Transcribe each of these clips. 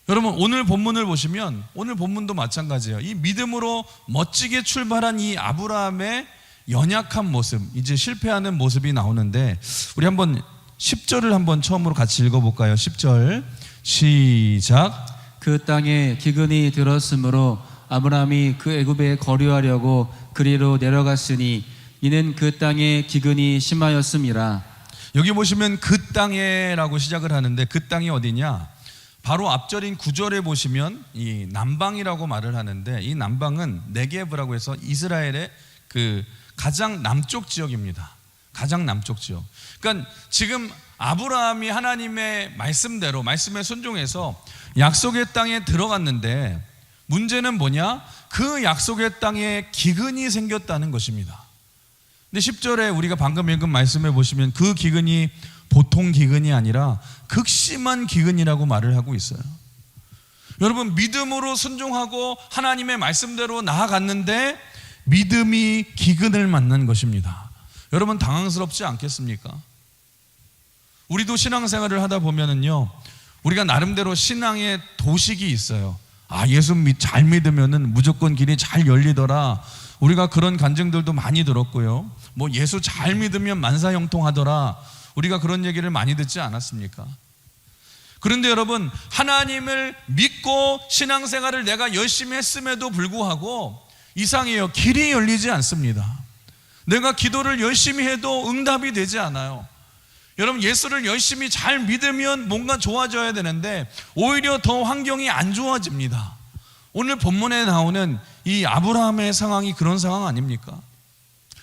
여러분 오늘 본문을 보시면 오늘 본문도 마찬가지예요. 이 믿음으로 멋지게 출발한 이 아브라함의 연약한 모습, 이제 실패하는 모습이 나오는데 우리 한번 10절을 한번 처음으로 같이 읽어볼까요? 10절 시작. 그 땅에 기근이 들었으므로 아브라함이 그 애굽에 거류하려고 그리로 내려갔으니 이는 그 땅에 기근이 심하였음이라. 여기 보시면 그 땅에라고 시작을 하는데 그 땅이 어디냐? 바로 앞절인 9절에 보시면 이 남방이라고 말을 하는데 이 남방은 네게브라고 해서 이스라엘의 그 가장 남쪽 지역입니다. 가장 남쪽 지역. 그러니까 지금 아브라함이 하나님의 말씀대로 말씀에 순종해서 약속의 땅에 들어갔는데 문제는 뭐냐? 그 약속의 땅에 기근이 생겼다는 것입니다. 근데 10절에 우리가 방금 읽은 말씀에 보시면 그 기근이 보통 기근이 아니라 극심한 기근이라고 말을 하고 있어요. 여러분 믿음으로 순종하고 하나님의 말씀대로 나아갔는데 믿음이 기근을 만난 것입니다. 여러분 당황스럽지 않겠습니까? 우리도 신앙생활을 하다 보면은요, 우리가 나름대로 신앙의 도식이 있어요. 예수 잘 믿으면은 무조건 길이 잘 열리더라. 우리가 그런 간증들도 많이 들었고요. 뭐 예수 잘 믿으면 만사형통하더라. 우리가 그런 얘기를 많이 듣지 않았습니까? 그런데 여러분 하나님을 믿고 신앙생활을 내가 열심히 했음에도 불구하고 이상해요. 길이 열리지 않습니다. 내가 기도를 열심히 해도 응답이 되지 않아요. 여러분 예수를 열심히 잘 믿으면 뭔가 좋아져야 되는데 오히려 더 환경이 안 좋아집니다. 오늘 본문에 나오는 이 아브라함의 상황이 그런 상황 아닙니까?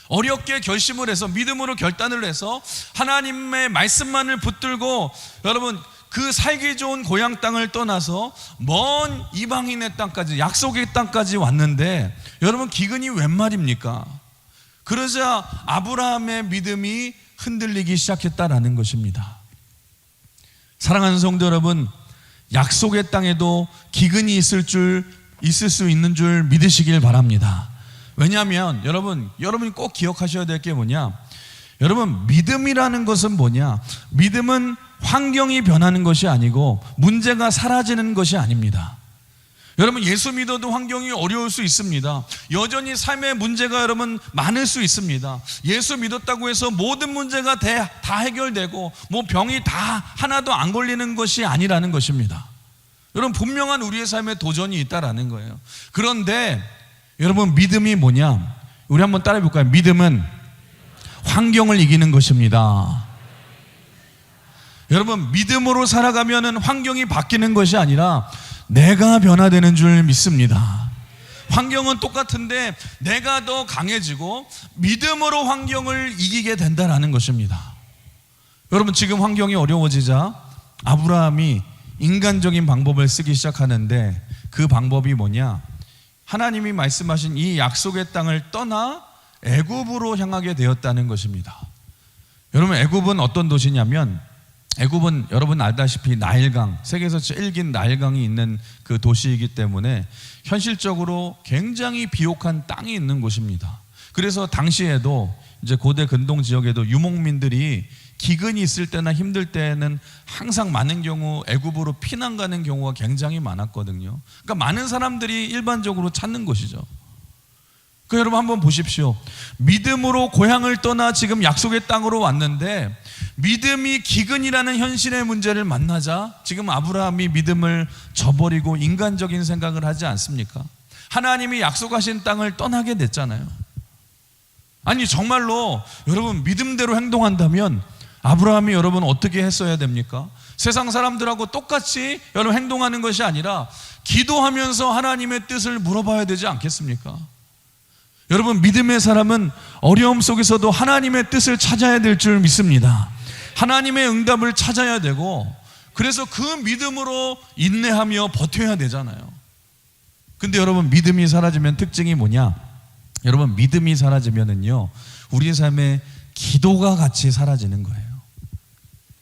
어렵게 결심을 해서 믿음으로 결단을 해서 하나님의 말씀만을 붙들고 여러분 그 살기 좋은 고향 땅을 떠나서 먼 이방인의 땅까지 약속의 땅까지 왔는데 여러분 기근이 웬 말입니까? 그러자 아브라함의 믿음이 흔들리기 시작했다라는 것입니다. 사랑하는 성도 여러분, 약속의 땅에도 기근이 있을 수 있는 줄 믿으시길 바랍니다. 왜냐하면 여러분이 꼭 기억하셔야 될 게 뭐냐? 여러분 믿음이라는 것은 뭐냐? 믿음은 환경이 변하는 것이 아니고 문제가 사라지는 것이 아닙니다. 여러분 예수 믿어도 환경이 어려울 수 있습니다. 여전히 삶의 문제가 여러분 많을 수 있습니다. 예수 믿었다고 해서 모든 문제가 다 해결되고 뭐 병이 다 하나도 안 걸리는 것이 아니라는 것입니다. 여러분 분명한 우리의 삶에 도전이 있다라는 거예요. 그런데 여러분 믿음이 뭐냐? 우리 한번 따라해 볼까요? 믿음은 환경을 이기는 것입니다. 여러분 믿음으로 살아가면은 환경이 바뀌는 것이 아니라 내가 변화되는 줄 믿습니다. 환경은 똑같은데 내가 더 강해지고 믿음으로 환경을 이기게 된다는 것입니다. 여러분 지금 환경이 어려워지자 아브라함이 인간적인 방법을 쓰기 시작하는데 그 방법이 뭐냐? 하나님이 말씀하신 이 약속의 땅을 떠나 애굽으로 향하게 되었다는 것입니다. 여러분 애굽은 어떤 도시냐면 애굽은 여러분 알다시피 나일강, 세계에서 제일 긴 나일강이 있는 그 도시이기 때문에 현실적으로 굉장히 비옥한 땅이 있는 곳입니다. 그래서 당시에도 이제 고대 근동 지역에도 유목민들이 기근이 있을 때나 힘들 때는 항상 많은 경우 애굽으로 피난 가는 경우가 굉장히 많았거든요. 그러니까 많은 사람들이 일반적으로 찾는 곳이죠. 그 여러분 한번 보십시오. 믿음으로 고향을 떠나 지금 약속의 땅으로 왔는데 믿음이 기근이라는 현실의 문제를 만나자 지금 아브라함이 믿음을 저버리고 인간적인 생각을 하지 않습니까? 하나님이 약속하신 땅을 떠나게 됐잖아요. 아니 정말로 여러분 믿음대로 행동한다면 아브라함이 여러분 어떻게 했어야 됩니까? 세상 사람들하고 똑같이 여러분 행동하는 것이 아니라 기도하면서 하나님의 뜻을 물어봐야 되지 않겠습니까? 여러분 믿음의 사람은 어려움 속에서도 하나님의 뜻을 찾아야 될 줄 믿습니다. 하나님의 응답을 찾아야 되고 그래서 그 믿음으로 인내하며 버텨야 되잖아요. 근데 여러분 믿음이 사라지면 특징이 뭐냐? 여러분 믿음이 사라지면은요 우리의 삶에 기도가 같이 사라지는 거예요.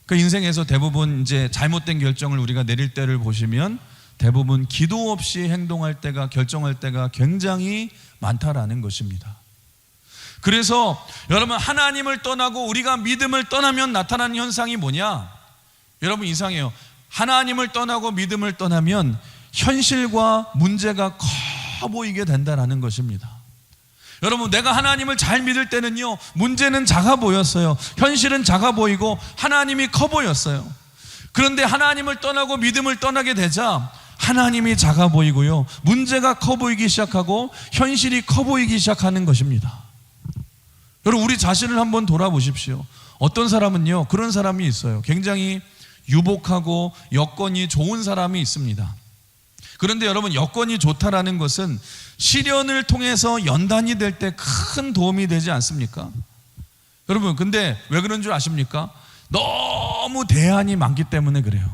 그 인생에서 대부분 이제 잘못된 결정을 우리가 내릴 때를 보시면 대부분 기도 없이 행동할 때가 결정할 때가 굉장히 많다라는 것입니다. 그래서 여러분 하나님을 떠나고 우리가 믿음을 떠나면 나타나는 현상이 뭐냐? 여러분 이상해요. 하나님을 떠나고 믿음을 떠나면 현실과 문제가 커 보이게 된다는 것입니다. 여러분, 내가 하나님을 잘 믿을 때는요, 문제는 작아 보였어요. 현실은 작아 보이고 하나님이 커 보였어요. 그런데 하나님을 떠나고 믿음을 떠나게 되자 하나님이 작아 보이고요, 문제가 커 보이기 시작하고 현실이 커 보이기 시작하는 것입니다. 여러분, 우리 자신을 한번 돌아보십시오. 어떤 사람은요, 그런 사람이 있어요. 굉장히 유복하고 여건이 좋은 사람이 있습니다. 그런데 여러분, 여건이 좋다라는 것은 시련을 통해서 연단이 될 때 큰 도움이 되지 않습니까? 여러분, 근데 왜 그런 줄 아십니까? 너무 대안이 많기 때문에 그래요.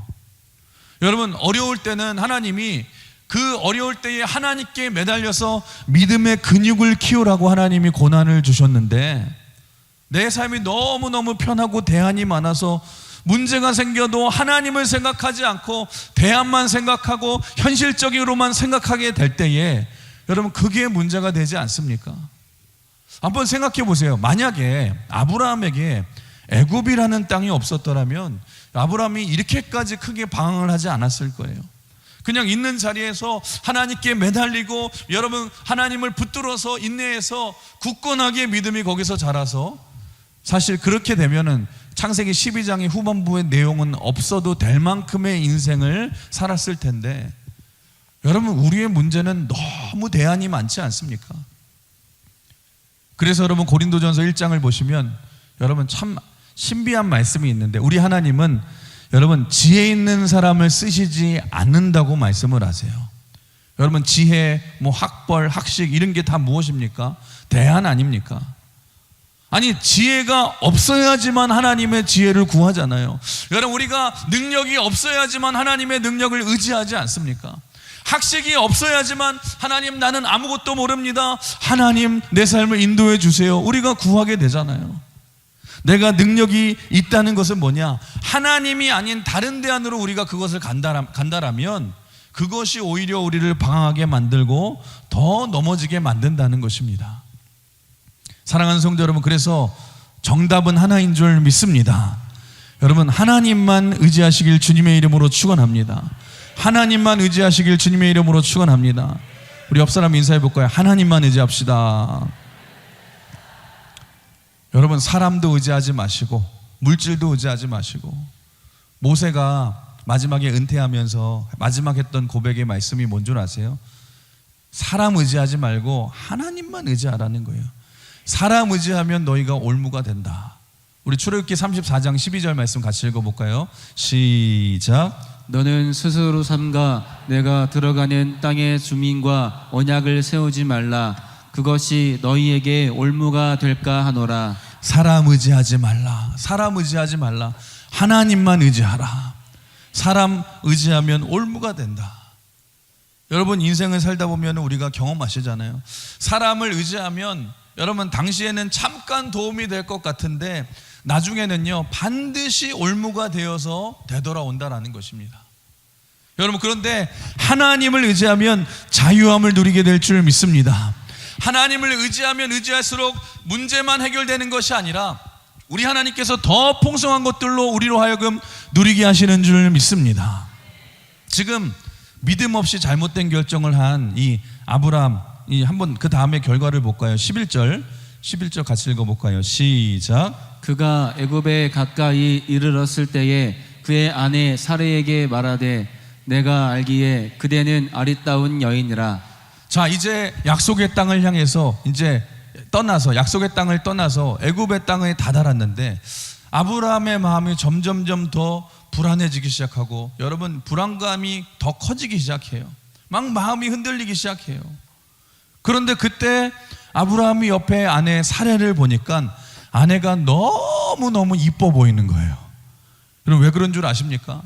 여러분, 어려울 때는 하나님이 그 어려울 때에 하나님께 매달려서 믿음의 근육을 키우라고 하나님이 고난을 주셨는데, 내 삶이 너무너무 편하고 대안이 많아서 문제가 생겨도 하나님을 생각하지 않고 대안만 생각하고 현실적으로만 생각하게 될 때에 여러분, 그게 문제가 되지 않습니까? 한번 생각해 보세요. 만약에 아브라함에게 애굽이라는 땅이 없었더라면 아브라함이 이렇게까지 크게 방황을 하지 않았을 거예요. 그냥 있는 자리에서 하나님께 매달리고 여러분, 하나님을 붙들어서 인내해서 굳건하게 믿음이 거기서 자라서, 사실 그렇게 되면은 창세기 12장의 후반부의 내용은 없어도 될 만큼의 인생을 살았을 텐데, 여러분, 우리의 문제는 너무 대안이 많지 않습니까? 그래서 여러분, 고린도전서 1장을 보시면 여러분, 참 신비한 말씀이 있는데, 우리 하나님은 여러분, 지혜 있는 사람을 쓰시지 않는다고 말씀을 하세요. 여러분, 지혜, 학벌, 학식 이런 게 다 무엇입니까? 대안 아닙니까? 아니, 지혜가 없어야지만 하나님의 지혜를 구하잖아요. 여러분, 우리가 능력이 없어야지만 하나님의 능력을 의지하지 않습니까? 학식이 없어야지만 하나님, 나는 아무것도 모릅니다, 하나님 내 삶을 인도해 주세요, 우리가 구하게 되잖아요. 내가 능력이 있다는 것은 뭐냐? 하나님이 아닌 다른 대안으로 우리가 그것을 간다라면 그것이 오히려 우리를 방황하게 만들고 더 넘어지게 만든다는 것입니다. 사랑하는 성도 여러분, 그래서 정답은 하나인 줄 믿습니다. 여러분, 하나님만 의지하시길 주님의 이름으로 축원합니다. 하나님만 의지하시길 주님의 이름으로 축원합니다. 우리 옆 사람 인사해 볼까요? 하나님만 의지합시다. 여러분, 사람도 의지하지 마시고 물질도 의지하지 마시고, 모세가 마지막에 은퇴하면서 마지막 했던 고백의 말씀이 뭔 줄 아세요? 사람 의지하지 말고 하나님만 의지하라는 거예요. 사람 의지하면 너희가 올무가 된다. 우리 출애굽기 34장 12절 말씀 같이 읽어볼까요? 시작. 너는 스스로 삼가 내가 들어가는 땅의 주민과 언약을 세우지 말라. 그것이 너희에게 올무가 될까 하노라. 사람 의지하지 말라. 사람 의지하지 말라. 하나님만 의지하라. 사람 의지하면 올무가 된다. 여러분, 인생을 살다 보면 우리가 경험하시잖아요. 사람을 의지하면 여러분, 당시에는 잠깐 도움이 될 것 같은데 나중에는요, 반드시 올무가 되어서 되돌아온다라는 것입니다. 여러분, 그런데 하나님을 의지하면 자유함을 누리게 될 줄 믿습니다. 하나님을 의지하면 의지할수록 문제만 해결되는 것이 아니라 우리 하나님께서 더 풍성한 것들로 우리로 하여금 누리게 하시는 줄 믿습니다. 지금 믿음 없이 잘못된 결정을 한 이 아브라함, 한번 그 다음에 결과를 볼까요? 11절 같이 읽어볼까요? 시작. 그가 애굽에 가까이 이르렀을 때에 그의 아내 사레에게 말하되 내가 알기에 그대는 아리따운 여인이라. 자, 이제 약속의 땅을 향해서 이제 떠나서, 약속의 땅을 떠나서 애굽의 땅에 다다랐는데 아브라함의 마음이 점점점 더 불안해지기 시작하고, 여러분, 불안감이 더 커지기 시작해요. 막 마음이 흔들리기 시작해요. 그런데 그때 아브라함이 옆에 아내 사레를 보니까 아내가 너무너무 이뻐 보이는 거예요. 여러분, 왜 그런 줄 아십니까?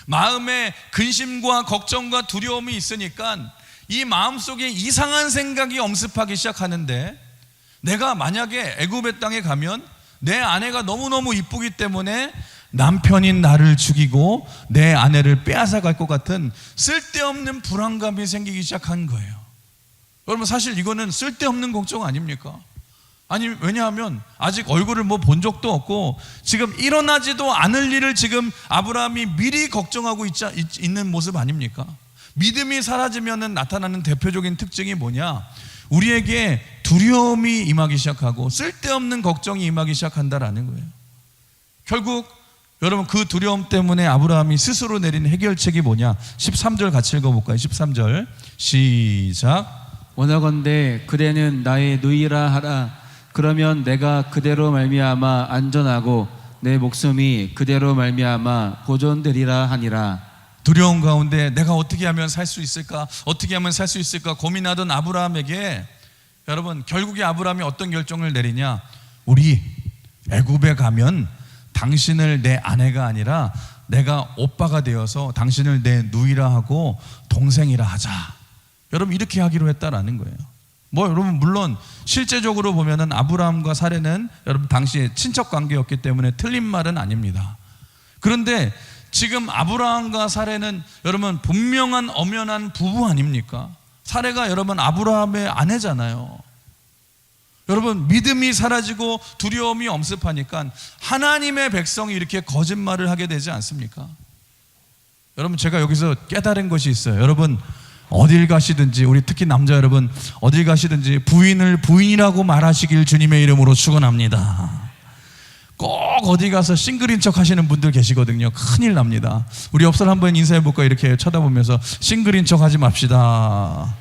마음에 근심과 걱정과 두려움이 있으니까 이 마음속에 이상한 생각이 엄습하기 시작하는데, 내가 만약에 애굽의 땅에 가면 내 아내가 너무너무 이쁘기 때문에 남편인 나를 죽이고 내 아내를 빼앗아 갈 것 같은 쓸데없는 불안감이 생기기 시작한 거예요. 여러분, 사실 이거는 쓸데없는 걱정 아닙니까? 아니, 왜냐하면 아직 얼굴을 뭐 본 적도 없고 지금 일어나지도 않을 일을 지금 아브라함이 미리 걱정하고 있는 모습 아닙니까? 믿음이 사라지면 나타나는 대표적인 특징이 뭐냐? 우리에게 두려움이 임하기 시작하고 쓸데없는 걱정이 임하기 시작한다라는 거예요. 결국 여러분, 그 두려움 때문에 아브라함이 스스로 내린 해결책이 뭐냐? 13절 같이 읽어볼까요? 13절 시작. 원하건대 그대는 나의 누이라 하라. 그러면 내가 그대로 말미암아 안전하고 내 목숨이 그대로 말미암아 보존되리라 하니라. 두려움 가운데 내가 어떻게 하면 살 수 있을까? 어떻게 하면 살 수 있을까? 고민하던 아브라함에게 여러분, 결국에 아브라함이 어떤 결정을 내리냐? 우리 애굽에 가면 당신을 내 아내가 아니라 내가 오빠가 되어서 당신을 내 누이라 하고 동생이라 하자. 여러분, 이렇게 하기로 했다라는 거예요. 뭐 여러분, 물론 실제적으로 보면은 아브라함과 사레는 여러분 당시에 친척 관계였기 때문에 틀린 말은 아닙니다. 그런데 지금 아브라함과 사레는 여러분 분명한 엄연한 부부 아닙니까? 사레가 여러분 아브라함의 아내잖아요. 여러분, 믿음이 사라지고 두려움이 엄습하니까 하나님의 백성이 이렇게 거짓말을 하게 되지 않습니까? 여러분, 제가 여기서 깨달은 것이 있어요. 여러분, 어딜 가시든지, 우리 특히 남자 여러분, 어딜 가시든지 부인을 부인이라고 말하시길 주님의 이름으로 축원합니다. 꼭 어디 가서 싱글인 척 하시는 분들 계시거든요. 큰일 납니다. 우리 옆 사람 한번 인사해 볼까? 이렇게 쳐다보면서 싱글인 척 하지 맙시다.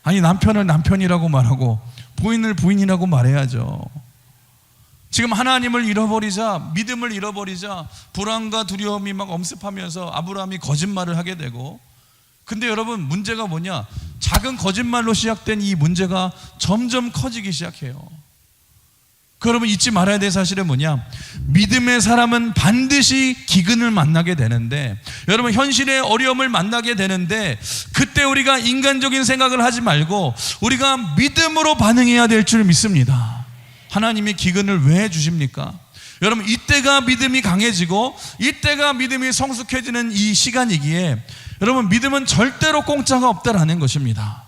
아니, 남편을 남편이라고 말하고 부인을 부인이라고 말해야죠. 지금 하나님을 잃어버리자, 믿음을 잃어버리자 불안과 두려움이 막 엄습하면서 아브라함이 거짓말을 하게 되고, 근데 여러분, 문제가 뭐냐? 작은 거짓말로 시작된 이 문제가 점점 커지기 시작해요. 여러분, 잊지 말아야 될 사실은 뭐냐? 믿음의 사람은 반드시 기근을 만나게 되는데, 여러분, 현실의 어려움을 만나게 되는데, 그때 우리가 인간적인 생각을 하지 말고 우리가 믿음으로 반응해야 될 줄 믿습니다. 하나님이 기근을 왜 주십니까? 여러분, 이때가 믿음이 강해지고 이때가 믿음이 성숙해지는 이 시간이기에 여러분, 믿음은 절대로 공짜가 없다라는 것입니다.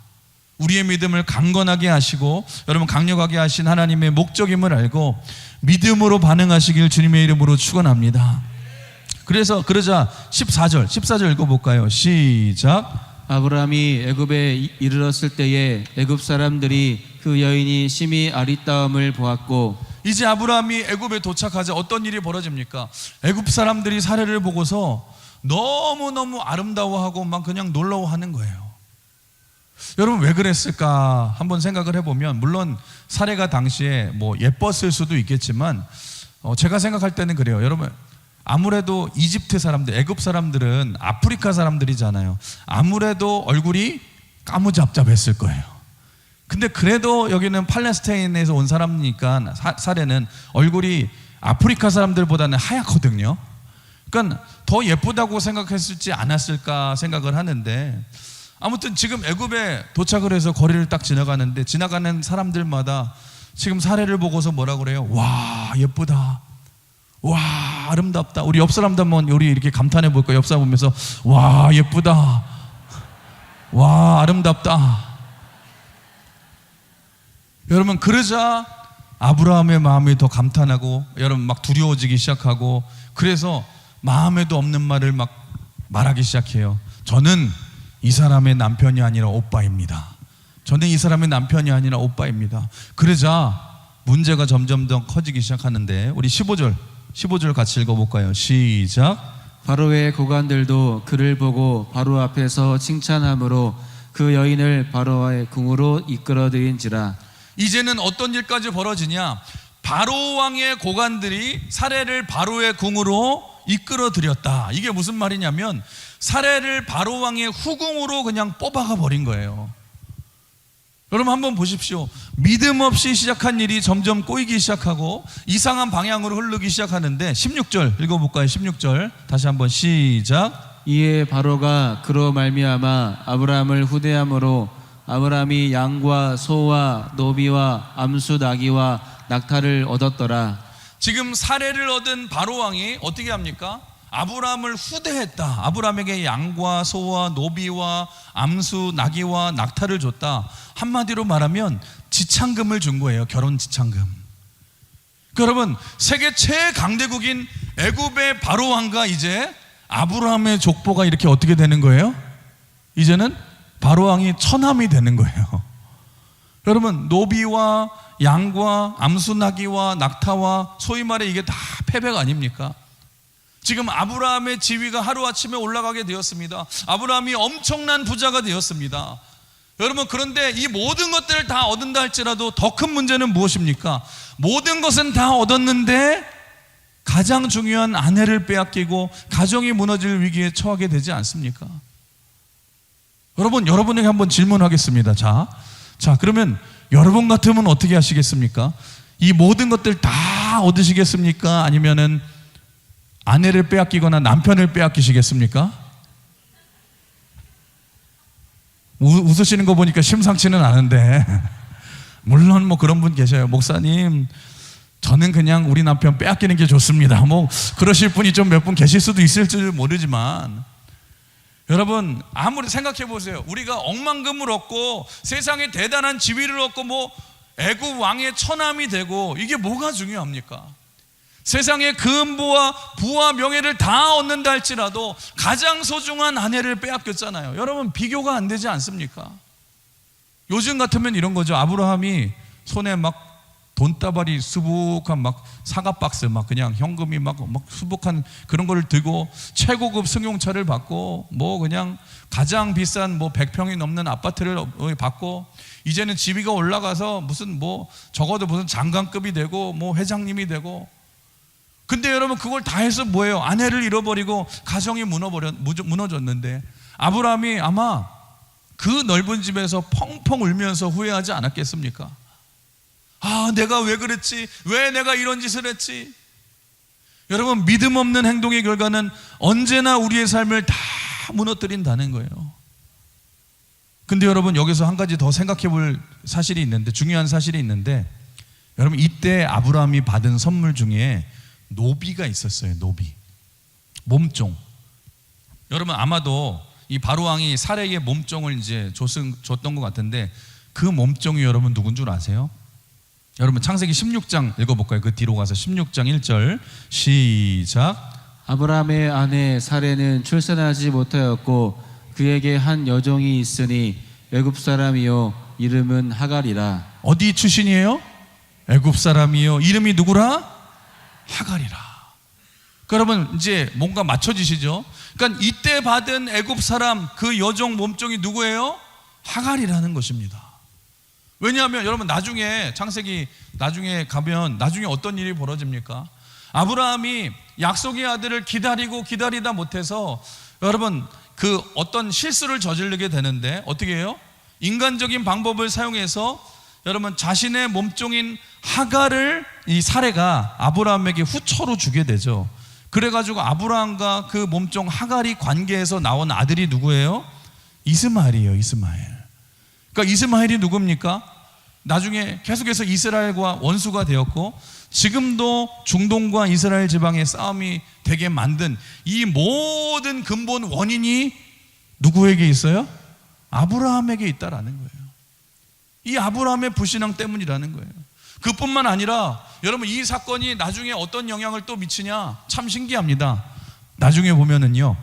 우리의 믿음을 강건하게 하시고 여러분 강력하게 하신 하나님의 목적임을 알고 믿음으로 반응하시길 주님의 이름으로 축원합니다. 그러자 14절 읽어볼까요? 시작. 아브라함이 애굽에 이르렀을 때에 애굽 사람들이 그 여인이 심히 아리따움을 보았고, 이제 아브라함이 애굽에 도착하자 어떤 일이 벌어집니까? 애굽 사람들이 사례를 보고서 너무너무 아름다워하고 막 그냥 놀라워하는 거예요. 여러분, 왜 그랬을까 한번 생각을 해보면, 물론 사례가 당시에 뭐 예뻤을 수도 있겠지만 제가 생각할 때는 그래요. 여러분, 아무래도 이집트 사람들, 애굽 사람들은 아프리카 사람들이잖아요. 아무래도 얼굴이 까무잡잡했을 거예요. 근데 그래도 여기는 팔레스타인에서 온 사람이니까 사례는 얼굴이 아프리카 사람들보다는 하얗거든요. 그러니까 더 예쁘다고 생각했을지 않았을까 생각을 하는데, 아무튼 지금 애굽에 도착을 해서 거리를 딱 지나가는데 지나가는 사람들마다 지금 사례를 보고서 뭐라 그래요? 와, 예쁘다. 와, 아름답다. 우리 옆 사람도 한번 우리 이렇게 감탄해 볼까요? 옆 사람 보면서 와, 예쁘다. 와, 아름답다. 여러분, 그러자 아브라함의 마음이 더 감탄하고 여러분 막 두려워지기 시작하고, 그래서 마음에도 없는 말을 막 말하기 시작해요. 저는 이 사람의 남편이 아니라 오빠입니다. 저는 이 사람의 남편이 아니라 오빠입니다. 그러자 문제가 점점 더 커지기 시작하는데, 우리 15절 같이 읽어볼까요? 시작. 바로의 고관들도 그를 보고 바로 앞에서 칭찬함으로 그 여인을 바로의 궁으로 이끌어들인지라. 이제는 어떤 일까지 벌어지냐? 바로 왕의 고관들이 사례를 바로의 궁으로 이끌어들였다. 이게 무슨 말이냐면 사례를 바로 왕의 후궁으로 그냥 뽑아가 버린 거예요. 여러분, 한번 보십시오. 믿음 없이 시작한 일이 점점 꼬이기 시작하고 이상한 방향으로 흐르기 시작하는데, 16절 읽어볼까요? 16절 다시 한번 시작. 이에 바로가 그로 말미암아 아브라함을 후대함으로 아브라함이 양과 소와 노비와 암수 나귀와 낙타를 얻었더라. 지금 사례를 얻은 바로 왕이 어떻게 합니까? 아브라함을 후대했다. 아브라함에게 양과 소와 노비와 암수 나귀와 낙타를 줬다. 한마디로 말하면 지창금을 준 거예요. 결혼 지창금. 여러분, 세계 최강대국인 애굽의 바로 왕과 이제 아브라함의 족보가 이렇게 어떻게 되는 거예요? 이제는 바로 왕이 처남이 되는 거예요. 여러분, 노비와 양과 암수나기와 낙타와 소위 말해 이게 다 패배가 아닙니까? 지금 아브라함의 지위가 하루아침에 올라가게 되었습니다. 아브라함이 엄청난 부자가 되었습니다. 여러분, 그런데 이 모든 것들을 다 얻은다 할지라도 더 큰 문제는 무엇입니까? 모든 것은 다 얻었는데 가장 중요한 아내를 빼앗기고 가정이 무너질 위기에 처하게 되지 않습니까? 여러분에게 한번 질문하겠습니다. 자, 그러면 여러분 같으면 어떻게 하시겠습니까? 이 모든 것들 다 얻으시겠습니까? 아니면은 아내를 빼앗기거나 남편을 빼앗기시겠습니까? 웃으시는 거 보니까 심상치는 않은데 물론 뭐 그런 분 계셔요. 목사님, 저는 그냥 우리 남편 빼앗기는 게 좋습니다. 뭐 그러실 분이 좀 몇 분 계실 수도 있을지 모르지만, 여러분 아무리 생각해 보세요. 우리가 억만금을 얻고 세상에 대단한 지위를 얻고 뭐 애굽 왕의 처남이 되고 이게 뭐가 중요합니까? 세상의 근보와 부와 명예를 다 얻는다 할지라도 가장 소중한 아내를 빼앗겼잖아요. 여러분, 비교가 안 되지 않습니까? 요즘 같으면 이런 거죠. 아브라함이 손에 막 돈다발이 수북한 막 사과 박스 막 그냥 현금이 막 수북한 그런 거를 들고 최고급 승용차를 받고 뭐 그냥 가장 비싼 뭐 100평이 넘는 아파트를 받고 이제는 지위가 올라가서 무슨 뭐 적어도 무슨 장관급이 되고 뭐 회장님이 되고, 근데 여러분 그걸 다 해서 뭐예요? 아내를 잃어버리고 가정이 무너졌는데 아브라함이 아마 그 넓은 집에서 펑펑 울면서 후회하지 않았겠습니까? 아, 내가 왜 그랬지? 왜 내가 이런 짓을 했지? 여러분, 믿음 없는 행동의 결과는 언제나 우리의 삶을 다 무너뜨린다는 거예요. 근데 여러분, 여기서 한 가지 더 생각해 볼 사실이 있는데, 중요한 사실이 있는데, 여러분 이때 아브라함이 받은 선물 중에 노비가 있었어요. 노비, 몸종. 여러분 아마도 이 바로왕이 사레에게 몸종을 이제 줬던 것 같은데 그 몸종이 여러분 누군 줄 아세요? 여러분 창세기 16장 읽어볼까요? 그 뒤로 가서 16장 1절 시작. 아브라함의 아내 사레는 출산하지 못하였고 그에게 한 여종이 있으니 애굽 사람이요 이름은 하갈이라. 어디 출신이에요? 애굽 사람이요. 이름이 누구라? 하갈이라. 여러분 이제 뭔가 맞춰지시죠? 그러니까 이때 받은 애굽 사람 그 여종 몸종이 누구예요? 하갈이라는 것입니다. 왜냐하면 여러분 나중에 창세기 나중에 가면 나중에 어떤 일이 벌어집니까? 아브라함이 약속의 아들을 기다리다 못해서 여러분 그 어떤 실수를 저지르게 되는데 어떻게 해요? 인간적인 방법을 사용해서 여러분 자신의 몸종인 하갈을 이 사레가 아브라함에게 후처로 주게 되죠. 그래가지고 아브라함과 그 몸종 하갈이 관계에서 나온 아들이 누구예요? 이스마엘이에요. 이스마엘. 그러니까 이스마엘이 누굽니까? 나중에 계속해서 이스라엘과 원수가 되었고 지금도 중동과 이스라엘 지방의 싸움이 되게 만든 이 모든 근본 원인이 누구에게 있어요? 아브라함에게 있다라는 거예요. 이 아브라함의 불신앙 때문이라는 거예요. 그뿐만 아니라 여러분 이 사건이 나중에 어떤 영향을 또 미치냐 참 신기합니다. 나중에 보면은요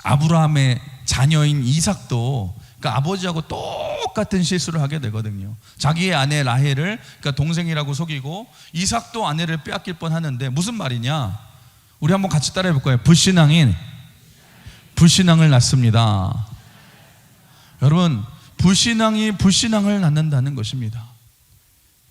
아브라함의 자녀인 이삭도 그러니까 아버지하고 똑같은 실수를 하게 되거든요. 자기의 아내 라헬을 그러니까 동생이라고 속이고 이삭도 아내를 빼앗길 뻔하는데 무슨 말이냐? 우리 한번 같이 따라해 볼까요? 불신앙을 낳습니다. 여러분 불신앙이 불신앙을 낳는다는 것입니다.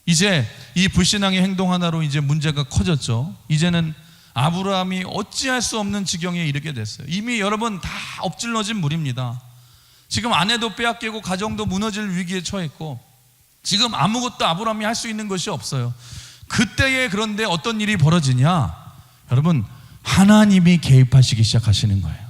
이제 이 불신앙의 행동 하나로 이제 문제가 커졌죠. 이제는 아브라함이 어찌할 수 없는 지경에 이르게 됐어요. 이미 여러분 다 엎질러진 물입니다. 지금 아내도 빼앗기고 가정도 무너질 위기에 처했고 지금 아무것도 아브라함이 할 수 있는 것이 없어요. 그때에 그런데 어떤 일이 벌어지냐? 여러분 하나님이 개입하시기 시작하시는 거예요.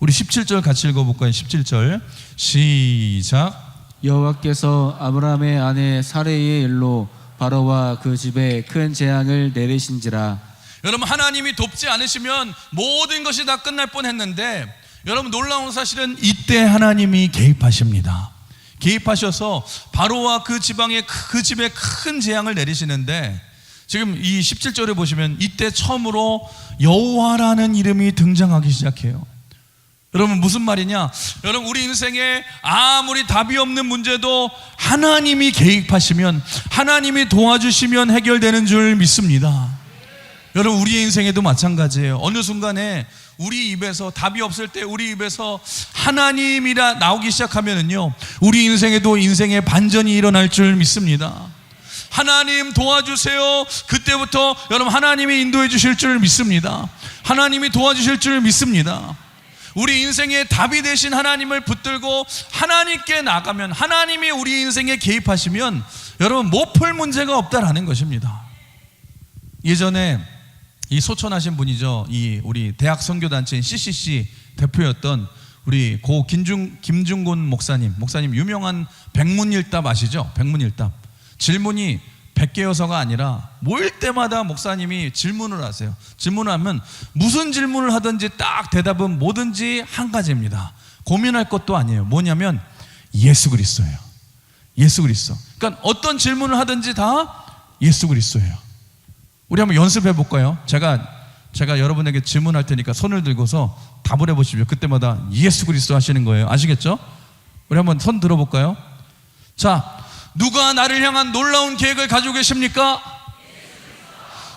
우리 17절 같이 읽어볼까요? 17절 시작. 여호와께서 아브라함의 아내 사레의 일로 바로와 그 집에 큰 재앙을 내리신지라. 여러분 하나님이 돕지 않으시면 모든 것이 다 끝날 뻔했는데 여러분 놀라운 사실은 이때 하나님이 개입하십니다. 개입하셔서 바로와 그 지방에 그 집에 큰 재앙을 내리시는데, 지금 이 17절에 보시면 이때 처음으로 여호와라는 이름이 등장하기 시작해요. 여러분 무슨 말이냐? 여러분 우리 인생에 아무리 답이 없는 문제도 하나님이 개입하시면, 하나님이 도와주시면 해결되는 줄 믿습니다. 여러분 우리의 인생에도 마찬가지예요. 어느 순간에 우리 입에서 답이 없을 때 우리 입에서 하나님이라 나오기 시작하면은요, 우리 인생에도 인생의 반전이 일어날 줄 믿습니다. 하나님 도와주세요. 그때부터 여러분 하나님이 인도해 주실 줄 믿습니다. 하나님이 도와주실 줄 믿습니다. 우리 인생의 답이 되신 하나님을 붙들고 하나님께 나가면, 하나님이 우리 인생에 개입하시면 여러분 못 풀 문제가 없다라는 것입니다. 예전에 이 소천하신 분이죠. 이 우리 대학 선교단체인 CCC 대표였던 우리 고 김중곤 목사님 유명한 백문일답 아시죠? 백문일답. 질문이 100개여서가 아니라 모일 때마다 목사님이 질문을 하세요. 질문을 하면 무슨 질문을 하든지 딱 대답은 뭐든지 한 가지입니다. 고민할 것도 아니에요. 뭐냐면 예수 그리스도예요. 예수 그리스도. 그러니까 어떤 질문을 하든지 다 예수 그리스도예요. 우리 한번 연습해 볼까요? 제가 여러분에게 질문할 테니까 손을 들고서 답을 해보십시오. 그때마다 예수 그리스도 하시는 거예요. 아시겠죠? 우리 한번 손 들어볼까요? 자, 누가 나를 향한 놀라운 계획을 가지고 계십니까?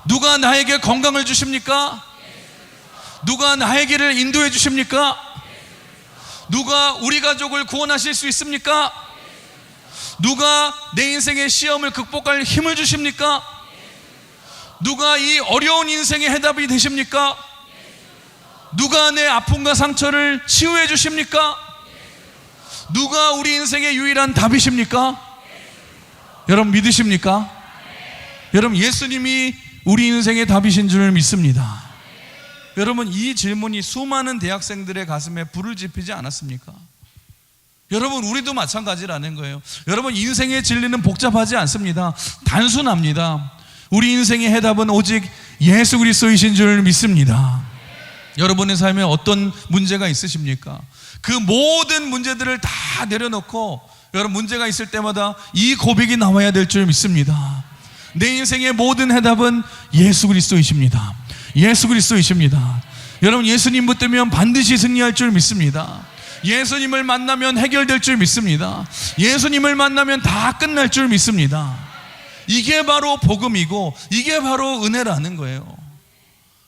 누가 나에게 건강을 주십니까? 누가 나에게를 인도해 주십니까? 누가 우리 가족을 구원하실 수 있습니까? 누가 내 인생의 시험을 극복할 힘을 주십니까? 누가 이 어려운 인생의 해답이 되십니까? 누가 내 아픔과 상처를 치유해 주십니까? 누가 우리 인생의 유일한 답이십니까? 여러분 믿으십니까? 여러분 예수님이 우리 인생의 답이신 줄 믿습니다. 여러분 이 질문이 수많은 대학생들의 가슴에 불을 지피지 않았습니까? 여러분 우리도 마찬가지라는 거예요. 여러분 인생의 진리는 복잡하지 않습니다. 단순합니다. 우리 인생의 해답은 오직 예수 그리스도이신 줄 믿습니다. 여러분의 삶에 어떤 문제가 있으십니까? 그 모든 문제들을 다 내려놓고 여러분 문제가 있을 때마다 이 고백이 나와야 될 줄 믿습니다. 내 인생의 모든 해답은 예수 그리스도이십니다. 예수 그리스도이십니다. 여러분 예수님 붙들면 반드시 승리할 줄 믿습니다. 예수님을 만나면 해결될 줄 믿습니다. 예수님을 만나면 다 끝날 줄 믿습니다. 이게 바로 복음이고 이게 바로 은혜라는 거예요.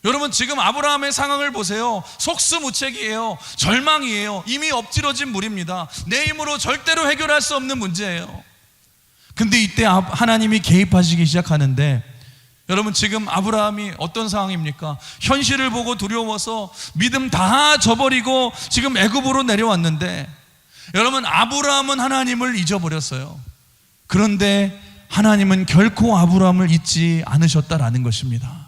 여러분 지금 아브라함의 상황을 보세요. 속수무책이에요. 절망이에요. 이미 엎질러진 물입니다. 내 힘으로 절대로 해결할 수 없는 문제예요. 근데 이때 하나님이 개입하시기 시작하는데, 여러분 지금 아브라함이 어떤 상황입니까? 현실을 보고 두려워서 믿음 다 저버리고 지금 애굽으로 내려왔는데, 여러분 아브라함은 하나님을 잊어버렸어요. 그런데 하나님은 결코 아브라함을 잊지 않으셨다라는 것입니다.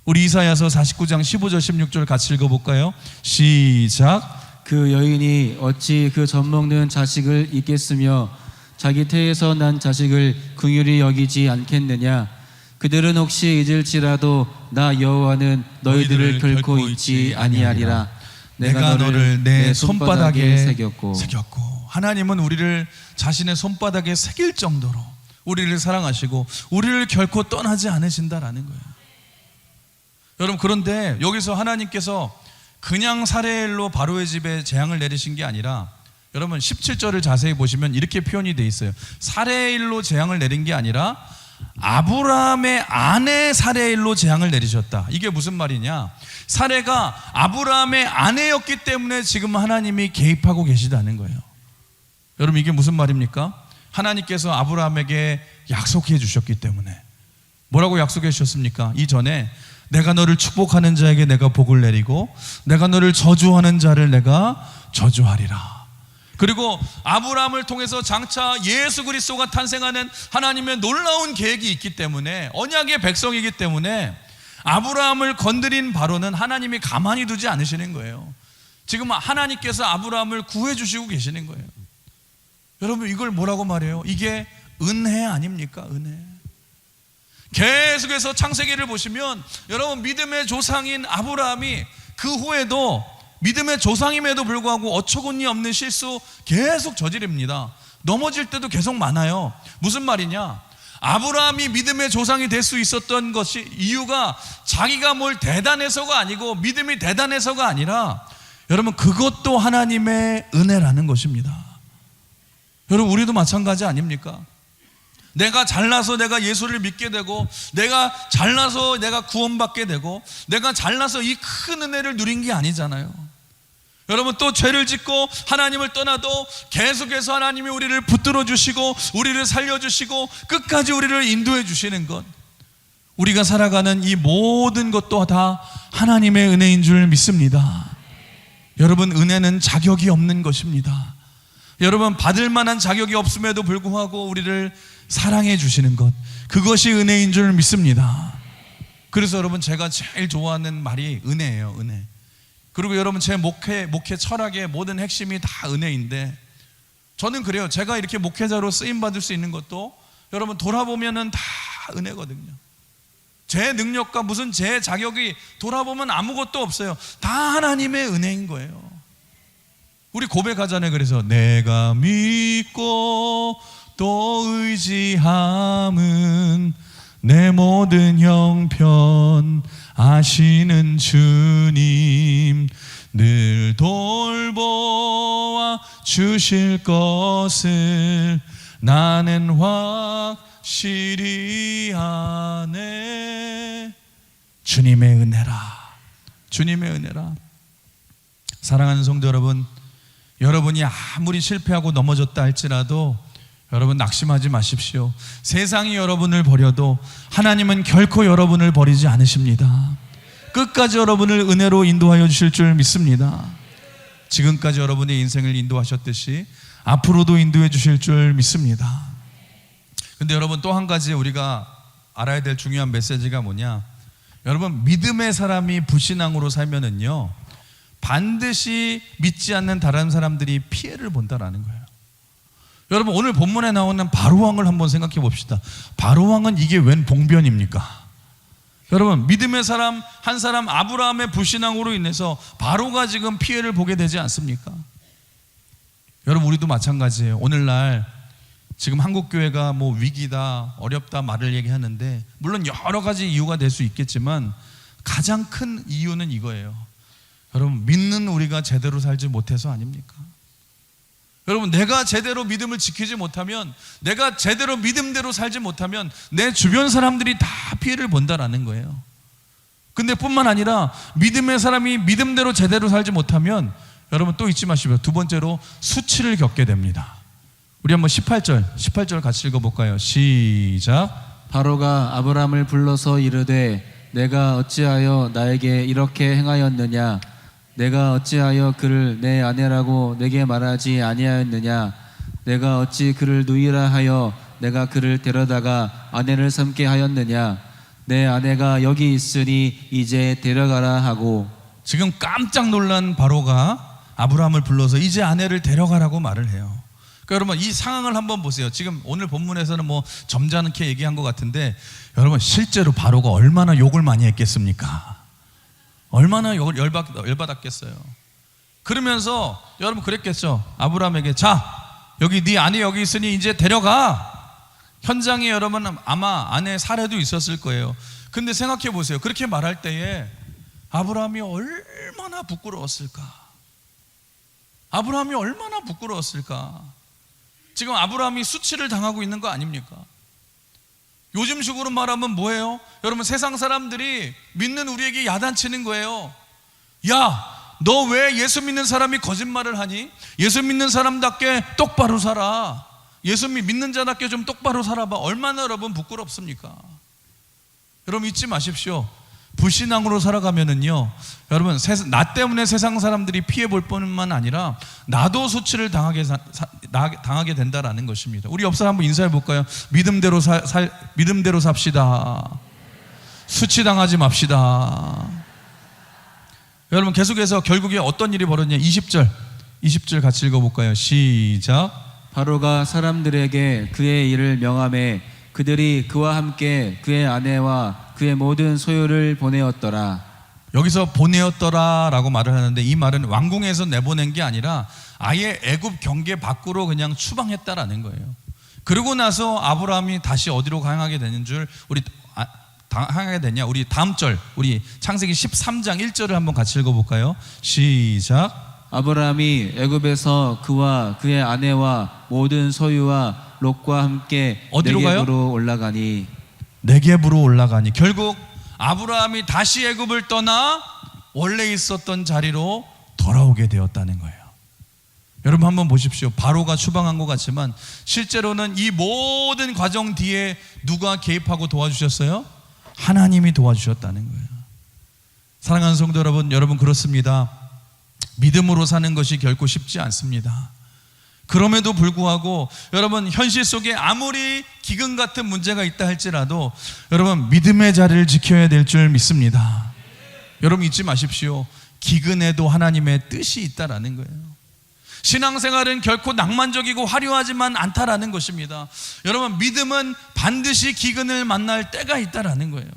우리 이사야서 49장 15절 16절 같이 읽어볼까요? 시작. 그 여인이 어찌 그 젖먹는 자식을 잊겠으며 자기 태에서 난 자식을 긍휼히 여기지 않겠느냐? 그들은 혹시 잊을지라도 나 여호와는 너희들을 결코 잊지 아니하리라. 내가 너를 내 손바닥에 새겼고. 하나님은 우리를 자신의 손바닥에 새길 정도로 우리를 사랑하시고 우리를 결코 떠나지 않으신다라는 거예요. 여러분 그런데 여기서 하나님께서 그냥 사레엘로 바로의 집에 재앙을 내리신 게 아니라, 여러분 17절을 자세히 보시면 이렇게 표현이 돼 있어요. 사레엘로 재앙을 내린 게 아니라 아브라함의 아내 사레엘로 재앙을 내리셨다. 이게 무슨 말이냐? 사레가 아브라함의 아내였기 때문에 지금 하나님이 개입하고 계시다는 거예요. 여러분 이게 무슨 말입니까? 하나님께서 아브라함에게 약속해 주셨기 때문에. 뭐라고 약속해 주셨습니까? 이전에 내가 너를 축복하는 자에게 내가 복을 내리고 내가 너를 저주하는 자를 내가 저주하리라. 그리고 아브라함을 통해서 장차 예수 그리스도가 탄생하는 하나님의 놀라운 계획이 있기 때문에, 언약의 백성이기 때문에 아브라함을 건드린 바로는 하나님이 가만히 두지 않으시는 거예요. 지금 하나님께서 아브라함을 구해 주시고 계시는 거예요. 여러분 이걸 뭐라고 말해요? 이게 은혜 아닙니까? 은혜. 계속해서 창세기를 보시면 여러분 믿음의 조상인 아브라함이 그 후에도 믿음의 조상임에도 불구하고 어처구니 없는 실수 계속 저지릅니다. 넘어질 때도 계속 많아요. 무슨 말이냐? 아브라함이 믿음의 조상이 될 수 있었던 것이 이유가 자기가 뭘 대단해서가 아니고 믿음이 대단해서가 아니라 여러분 그것도 하나님의 은혜라는 것입니다. 여러분 우리도 마찬가지 아닙니까? 내가 잘나서 내가 예수를 믿게 되고 내가 잘나서 내가 구원받게 되고 내가 잘나서 이 큰 은혜를 누린 게 아니잖아요. 여러분 또 죄를 짓고 하나님을 떠나도 계속해서 하나님이 우리를 붙들어 주시고 우리를 살려주시고 끝까지 우리를 인도해 주시는 것, 우리가 살아가는 이 모든 것도 다 하나님의 은혜인 줄 믿습니다. 여러분 은혜는 자격이 없는 것입니다. 여러분 받을 만한 자격이 없음에도 불구하고 우리를 사랑해 주시는 것, 그것이 은혜인 줄 믿습니다. 그래서 여러분 제가 제일 좋아하는 말이 은혜예요. 은혜. 그리고 여러분 제 목회 철학의 모든 핵심이 다 은혜인데 저는 그래요. 제가 이렇게 목회자로 쓰임받을 수 있는 것도 여러분 돌아보면은 다 은혜거든요. 제 능력과 무슨 제 자격이 돌아보면 아무것도 없어요. 다 하나님의 은혜인 거예요. 우리 고백하잖아요. 그래서 내가 믿고 또 의지함은 내 모든 형편 아시는 주님, 늘 돌보아 주실 것을 나는 확실히 아네. 주님의 은혜라, 주님의 은혜라. 사랑하는 성도 여러분, 여러분이 아무리 실패하고 넘어졌다 할지라도 여러분 낙심하지 마십시오. 세상이 여러분을 버려도 하나님은 결코 여러분을 버리지 않으십니다. 끝까지 여러분을 은혜로 인도하여 주실 줄 믿습니다. 지금까지 여러분의 인생을 인도하셨듯이 앞으로도 인도해 주실 줄 믿습니다. 근데 여러분 또 한 가지 우리가 알아야 될 중요한 메시지가 뭐냐? 여러분 믿음의 사람이 불신앙으로 살면은요 반드시 믿지 않는 다른 사람들이 피해를 본다라는 거예요. 여러분 오늘 본문에 나오는 바로왕을 한번 생각해 봅시다. 바로왕은 이게 웬 봉변입니까? 여러분 믿음의 사람 한 사람 아브라함의 불신앙으로 인해서 바로가 지금 피해를 보게 되지 않습니까? 여러분 우리도 마찬가지예요. 오늘날 지금 한국교회가 뭐 위기다 어렵다 말을 얘기하는데 물론 여러 가지 이유가 될 수 있겠지만 가장 큰 이유는 이거예요. 여러분 믿는 우리가 제대로 살지 못해서 아닙니까? 여러분 내가 제대로 믿음을 지키지 못하면, 내가 제대로 믿음대로 살지 못하면 내 주변 사람들이 다 피해를 본다라는 거예요. 근데 뿐만 아니라 믿음의 사람이 믿음대로 제대로 살지 못하면 여러분 또 잊지 마시고요, 두 번째로 수치를 겪게 됩니다. 우리 한번 18절 같이 읽어볼까요? 시작. 바로가 아브람을 불러서 이르되 내가 어찌하여 나에게 이렇게 행하였느냐? 내가 어찌하여 그를 내 아내라고 내게 말하지 아니하였느냐? 내가 어찌 그를 누이라 하여 내가 그를 데려다가 아내를 삼게 하였느냐? 내 아내가 여기 있으니 이제 데려가라 하고. 지금 깜짝 놀란 바로가 아브라함을 불러서 이제 아내를 데려가라고 말을 해요. 그러니까 여러분 이 상황을 한번 보세요. 지금 오늘 본문에서는 뭐 점잖게 얘기한 것 같은데 여러분 실제로 바로가 얼마나 욕을 많이 했겠습니까? 얼마나 열받았겠어요. 그러면서 여러분 그랬겠죠. 아브라함에게 자 여기 네 아내 여기 있으니 이제 데려가. 현장에 여러분 아마 아내 사례도 있었을 거예요. 근데 생각해 보세요. 그렇게 말할 때에 아브라함이 얼마나 부끄러웠을까? 아브라함이 얼마나 부끄러웠을까? 지금 아브라함이 수치를 당하고 있는 거 아닙니까? 요즘식으로 말하면 뭐예요? 여러분 세상 사람들이 믿는 우리에게 야단치는 거예요. 야, 너 왜 예수 믿는 사람이 거짓말을 하니? 예수 믿는 사람답게 똑바로 살아. 예수 믿는 자답게 좀 똑바로 살아봐. 얼마나 여러분 부끄럽습니까? 여러분 잊지 마십시오. 불신앙으로 살아가면은요 여러분 나 때문에 세상 사람들이 피해 볼 뿐만 아니라 나도 수치를 당하게 된다라는 것입니다. 우리 옆 사람 한번 인사해 볼까요? 믿음대로 믿음대로 삽시다. 수치 당하지 맙시다. 여러분 계속해서 결국에 어떤 일이 벌어졌냐? 20절 같이 읽어볼까요? 시작. 바로가 사람들에게 그의 일을 명하매 그들이 그와 함께 그의 아내와 그의 모든 소유를 보내었더라. 여기서 보내었더라라고 말을 하는데 이 말은 왕궁에서 내보낸 게 아니라 아예 애굽 경계 밖으로 그냥 추방했다라는 거예요. 그러고 나서 아브라함이 다시 어디로 향하게 되는 줄 향하게 되냐? 우리 다음 절, 우리 창세기 13장 1절을 한번 같이 읽어볼까요? 시작. 아브라함이 애굽에서 그와 그의 아내와 모든 소유와 롯과 함께 어디로 가요? 네겝으로 올라가니. 네겝으로 올라가니. 결국 아브라함이 다시 애굽을 떠나 원래 있었던 자리로 돌아오게 되었다는 거예요. 여러분 한번 보십시오. 바로가 추방한 것 같지만 실제로는 이 모든 과정 뒤에 누가 개입하고 도와주셨어요? 하나님이 도와주셨다는 거예요. 사랑하는 성도 여러분, 여러분 그렇습니다. 믿음으로 사는 것이 결코 쉽지 않습니다. 그럼에도 불구하고 여러분 현실 속에 아무리 기근 같은 문제가 있다 할지라도 여러분 믿음의 자리를 지켜야 될 줄 믿습니다. 여러분 잊지 마십시오. 기근에도 하나님의 뜻이 있다라는 거예요. 신앙생활은 결코 낭만적이고 화려하지만 않다라는 것입니다. 여러분 믿음은 반드시 기근을 만날 때가 있다라는 거예요.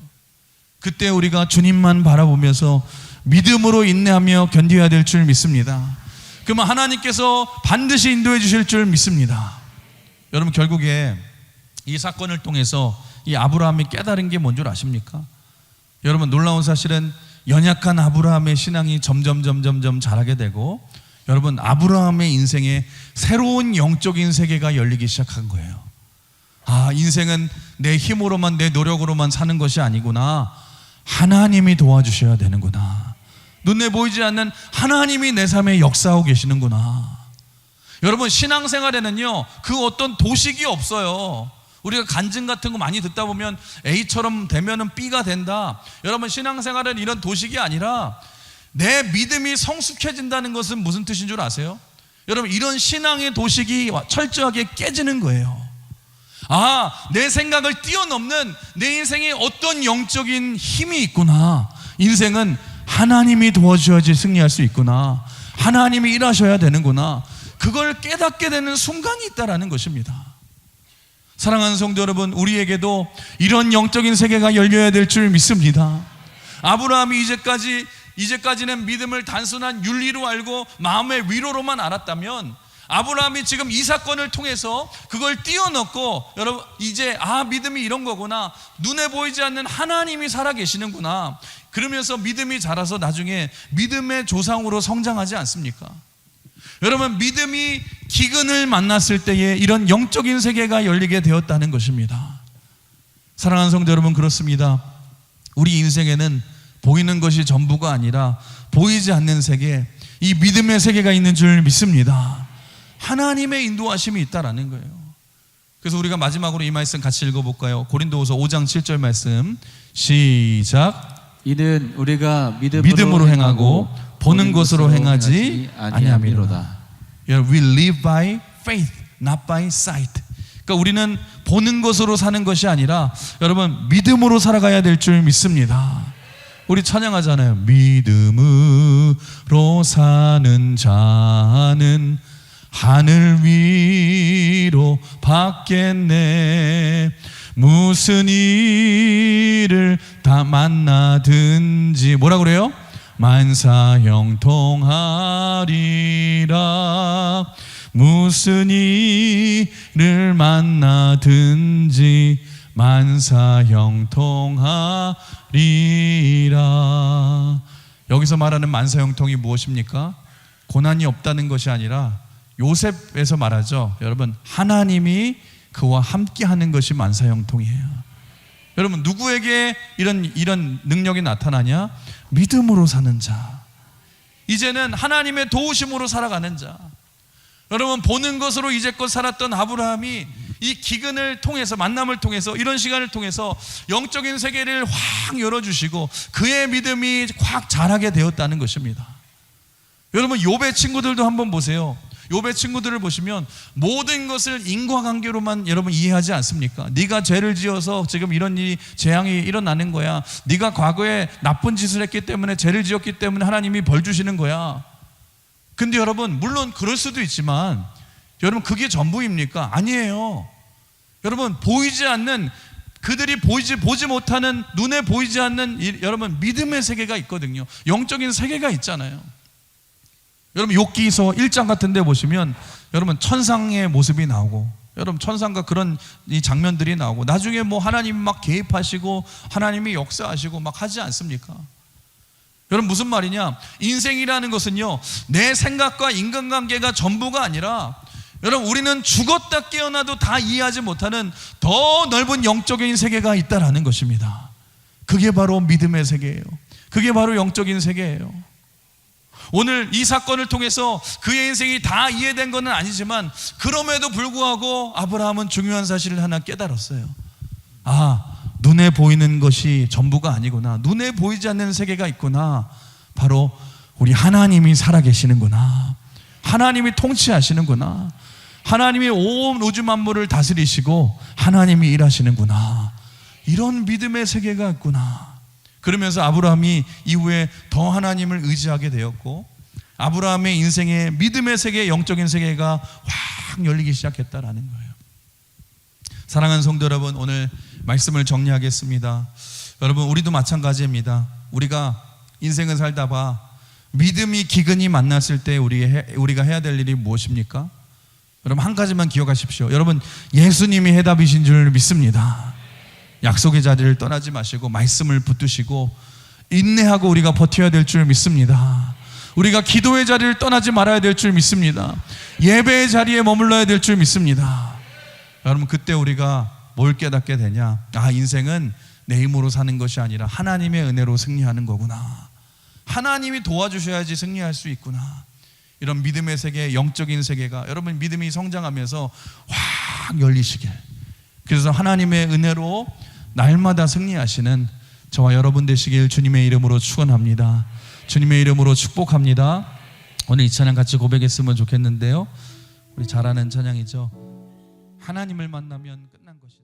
그때 우리가 주님만 바라보면서 믿음으로 인내하며 견뎌야 될 줄 믿습니다. 그러면 하나님께서 반드시 인도해 주실 줄 믿습니다. 여러분 결국에 이 사건을 통해서 이 아브라함이 깨달은 게 뭔 줄 아십니까? 여러분 놀라운 사실은 연약한 아브라함의 신앙이 점점 자라게 되고 여러분 아브라함의 인생에 새로운 영적인 세계가 열리기 시작한 거예요. 아, 인생은 내 힘으로만 내 노력으로만 사는 것이 아니구나. 하나님이 도와주셔야 되는구나. 눈에 보이지 않는 하나님이 내 삶에 역사하고 계시는구나. 여러분 신앙생활에는요 그 어떤 도식이 없어요. 우리가 간증 같은 거 많이 듣다 보면 A처럼 되면은 B가 된다. 여러분 신앙생활은 이런 도식이 아니라 내 믿음이 성숙해진다는 것은 무슨 뜻인 줄 아세요? 여러분 이런 신앙의 도식이 철저하게 깨지는 거예요. 아, 내 생각을 뛰어넘는 내 인생에 어떤 영적인 힘이 있구나. 인생은 하나님이 도와주셔야지 승리할 수 있구나. 하나님이 일하셔야 되는구나. 그걸 깨닫게 되는 순간이 있다라는 것입니다. 사랑하는 성도 여러분, 우리에게도 이런 영적인 세계가 열려야 될 줄 믿습니다. 아브라함이 이제까지는 믿음을 단순한 윤리로 알고 마음의 위로로만 알았다면 아브라함이 지금 이 사건을 통해서 그걸 띄워넣고 여러분 이제 믿음이 이런 거구나. 눈에 보이지 않는 하나님이 살아계시는구나. 그러면서 믿음이 자라서 나중에 믿음의 조상으로 성장하지 않습니까? 여러분 믿음이 기근을 만났을 때에 이런 영적인 세계가 열리게 되었다는 것입니다. 사랑하는 성도 여러분 그렇습니다. 우리 인생에는 보이는 것이 전부가 아니라 보이지 않는 세계, 이 믿음의 세계가 있는 줄 믿습니다. 하나님의 인도하심이 있다라는 거예요. 그래서 우리가 마지막으로 이 말씀 같이 읽어볼까요? 고린도후서 5장 7절 말씀 시작. 이는 우리가 믿음으로 행하고 보는 것으로 행하지 아니함이로다. We live by faith, not by sight. 그러니까 우리는 보는 것으로 사는 것이 아니라 여러분 믿음으로 살아가야 될 줄 믿습니다. 우리 찬양하잖아요. 믿음으로 사는 자는 하늘 위로 받겠네. 무슨 일을 다 만나든지 뭐라 그래요? 만사형통하리라. 무슨 일을 만나든지 만사형통하리라. 여기서 말하는 만사형통이 무엇입니까? 고난이 없다는 것이 아니라 요셉에서 말하죠. 여러분 하나님이 그와 함께 하는 것이 만사형통이에요. 여러분 누구에게 이런 능력이 나타나냐? 믿음으로 사는 자. 이제는 하나님의 도우심으로 살아가는 자. 여러분 보는 것으로 이제껏 살았던 아브라함이 이 기근을 통해서 만남을 통해서 이런 시간을 통해서 영적인 세계를 확 열어주시고 그의 믿음이 확 자라게 되었다는 것입니다. 여러분 욥의 친구들도 한번 보세요. 욥의 친구들을 보시면 모든 것을 인과관계로만 여러분 이해하지 않습니까? 네가 죄를 지어서 지금 이런 일이 재앙이 일어나는 거야. 네가 과거에 나쁜 짓을 했기 때문에 죄를 지었기 때문에 하나님이 벌 주시는 거야. 근데 여러분 물론 그럴 수도 있지만 여러분 그게 전부입니까? 아니에요. 여러분 보이지 않는 그들이 보지 못하는, 눈에 보이지 않는 여러분 믿음의 세계가 있거든요. 영적인 세계가 있잖아요. 여러분 욥기서 1장 같은 데 보시면 여러분 천상의 모습이 나오고, 여러분 천상과 그런 이 장면들이 나오고, 나중에 뭐 하나님이 막 개입하시고 하나님이 역사하시고 막 하지 않습니까? 여러분 무슨 말이냐? 인생이라는 것은요, 내 생각과 인간관계가 전부가 아니라, 여러분 우리는 죽었다 깨어나도 다 이해하지 못하는 더 넓은 영적인 세계가 있다라는 것입니다. 그게 바로 믿음의 세계예요. 그게 바로 영적인 세계예요. 오늘 이 사건을 통해서 그의 인생이 다 이해된 것은 아니지만, 그럼에도 불구하고 아브라함은 중요한 사실을 하나 깨달았어요. 눈에 보이는 것이 전부가 아니구나. 눈에 보이지 않는 세계가 있구나. 바로 우리 하나님이 살아계시는구나. 하나님이 통치하시는구나. 하나님이 온 우주 만물을 다스리시고 하나님이 일하시는구나. 이런 믿음의 세계가 있구나. 그러면서 아브라함이 이후에 더 하나님을 의지하게 되었고, 아브라함의 인생의 믿음의 세계, 영적인 세계가 확 열리기 시작했다라는 거예요. 사랑하는 성도 여러분, 오늘 말씀을 정리하겠습니다. 여러분 우리도 마찬가지입니다. 우리가 인생을 살다 봐 믿음이 기근이 만났을 때 우리가 해야 될 일이 무엇입니까? 여러분 한 가지만 기억하십시오. 여러분 예수님이 해답이신 줄 믿습니다. 약속의 자리를 떠나지 마시고 말씀을 붙드시고 인내하고 우리가 버텨야 될 줄 믿습니다. 우리가 기도의 자리를 떠나지 말아야 될 줄 믿습니다. 예배의 자리에 머물러야 될 줄 믿습니다. 여러분 그때 우리가 뭘 깨닫게 되냐? 인생은 내 힘으로 사는 것이 아니라 하나님의 은혜로 승리하는 거구나. 하나님이 도와주셔야지 승리할 수 있구나. 이런 믿음의 세계, 영적인 세계가 여러분 믿음이 성장하면서 확 열리시길, 그래서 하나님의 은혜로 날마다 승리하시는 저와 여러분 되시길 주님의 이름으로 축원합니다. 주님의 이름으로 축복합니다. 오늘 이 찬양 같이 고백했으면 좋겠는데요. 우리 잘 아는 찬양이죠. 하나님을 만나면 끝난 것이다.